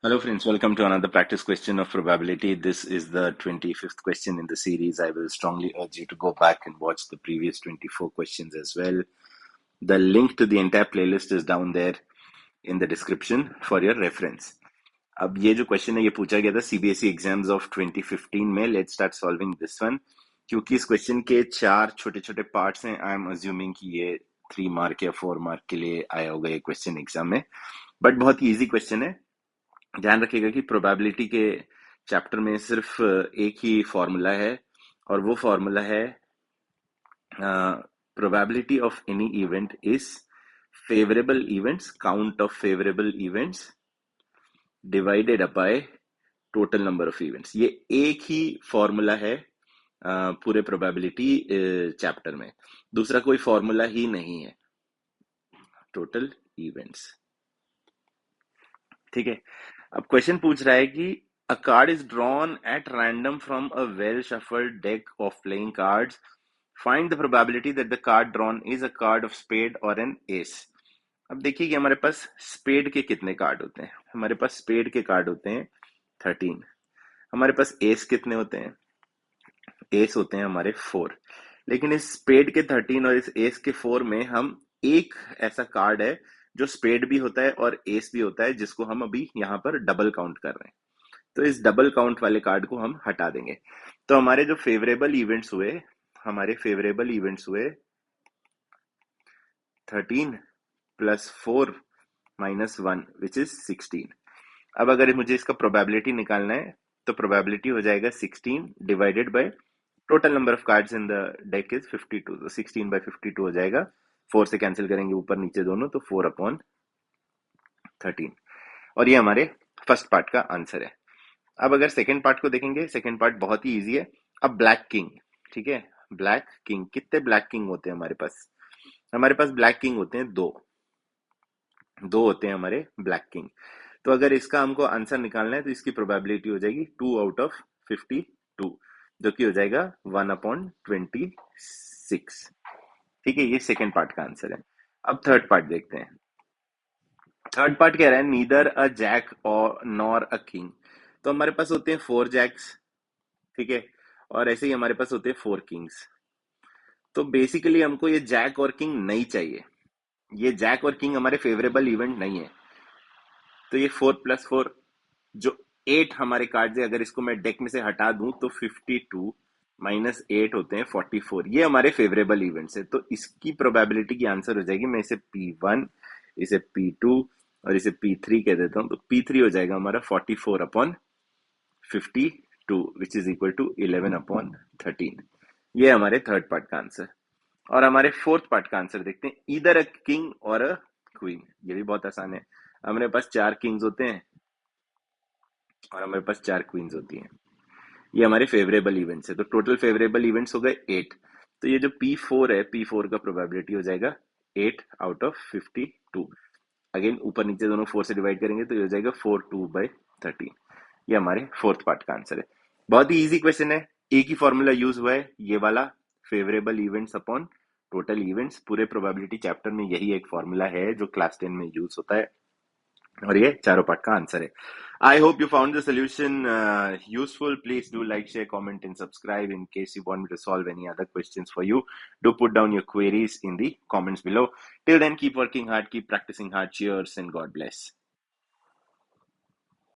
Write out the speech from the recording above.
Hello friends, welcome to another practice question of probability. This is the 25th question in the series. I will strongly urge you to go back and watch the previous 24 questions as well. The link to the entire playlist is down there in the description for your reference. अब ये जो question है ये पूछा गया था CBSE exams of 2015 में. Let's start solving this one. क्योंकि इस क्वेश्चन के 4 छोटे छोटे पार्ट्स हैं, आई एम अज्यूमिंग कि ये 3 मार्क या 4 मार्क के लिए आया होगा ये क्वेश्चन एग्जाम में. बट बहुत ही ईजी क्वेश्चन है. ध्यान रखिएगा कि प्रोबेबिलिटी के चैप्टर में सिर्फ एक ही फॉर्मूला है और वो फॉर्मूला है probability of any event is favourable events, count of favourable events divided by total number of events. ये एक ही फॉर्मूला है पूरे प्रोबेबिलिटी चैप्टर में. दूसरा कोई फॉर्मूला ही नहीं है. Total events. ठीक है. अब क्वेश्चन पूछ रहा है कि a card is drawn at random from a well shuffled deck of playing cards. Find the probability that the card drawn is a card of spade और एन एस. अब देखिए कि हमारे पास स्पेड के कितने कार्ड होते हैं. हमारे पास स्पेड के कार्ड होते हैं 13. हमारे पास एस कितने होते हैं. एस होते हैं हमारे 4. लेकिन इस स्पेड के 13 और इस एस के 4 में हम एक ऐसा कार्ड है जो स्पेड भी होता है और एस भी होता है, जिसको हम अभी यहाँ पर डबल काउंट कर रहे हैं. तो इस डबल काउंट वाले कार्ड को हम हटा देंगे. तो हमारे जो फेवरेबल इवेंट्स हुए, हमारे फेवरेबल इवेंट्स हुए 13 प्लस 4 माइनस 1 विच इज 16. अब अगर मुझे इसका प्रोबेबिलिटी निकालना है तो प्रोबेबिलिटी हो जाएगा 16 divided by total number of cards in the deck is 52. तो 16 बाय 52 हो जाएगा. 4 से कैंसिल करेंगे ऊपर नीचे दोनों, तो 4 अपॉन 13. और ये हमारे फर्स्ट पार्ट का आंसर है. अब अगर सेकेंड पार्ट को देखेंगे, सेकेंड पार्ट बहुत ही इजी है. अब ब्लैक किंग. ठीक है. ब्लैक किंग, कितने ब्लैक किंग होते हैं हमारे पास. हमारे पास ब्लैक किंग होते हैं दो होते हैं हमारे ब्लैक किंग. तो अगर इसका हमको आंसर निकालना है तो इसकी प्रोबेबिलिटी हो जाएगी 2 आउट ऑफ 52, जो कि हो जाएगा 1 अपॉन 26. ठीक है. ये सेकेंड पार्ट का आंसर है. अब थर्ड पार्ट देखते हैं. थर्ड पार्ट कह रहा है नीदर अ जैक और नॉर अ किंग. तो हमारे पास होते हैं 4 जैक्स. ठीक है. और ऐसे ही हमारे पास होते हैं 4 किंग्स. तो बेसिकली हमको ये जैक और किंग नहीं चाहिए. ये जैक और किंग हमारे फेवरेबल इवेंट नहीं है. तो ये 4 प्लस 4 जो 8 हमारे कार्ड है, अगर इसको मैं डेक में से हटा दूं तो 52 माइनस 8 होते हैं 44. ये हमारे फेवरेबल इवेंट्स है. तो इसकी प्रोबेबिलिटी की आंसर हो जाएगी, मैं इसे P1, इसे P2 और इसे P3 कह देता हूं. तो P3 हो जाएगा हमारा 44 upon 52 which is equal to 11 upon 13. ये हमारे थर्ड पार्ट का आंसर. और हमारे फोर्थ पार्ट का आंसर देखते हैं. ईदर अ किंग और अ क्वीन. ये भी बहुत आसान है. हमारे पास 4 किंग्स होते हैं और हमारे पास 4 क्वींस होती हैं. ये हमारे फेवरेबल इवेंट्स है. तो टोटल फेवरेबल इवेंट्स हो गए 8. तो ये जो P4 है, P4 का प्रोबेबिलिटी हो जाएगा 8 आउट ऑफ 52. अगेन ऊपर नीचे दोनों 4 से डिवाइड करेंगे तो ये हो जाएगा 42/13. ये हमारे फोर्थ पार्ट का आंसर है. बहुत ही इजी क्वेश्चन है. एक ही फॉर्मूला यूज हुआ है, ये वाला favourable events upon total events. पूरे प्रोबेबिलिटी चैप्टर में यही एक फॉर्मूला है जो क्लास 10 में यूज होता है और ये चारों पार्ट का आंसर है. I hope you found the solution useful. Please do like, share, comment, and subscribe. In case you want me to solve any other questions for you, do put down your queries in the comments below. Till then, keep working hard, keep practicing hard. Cheers and God bless.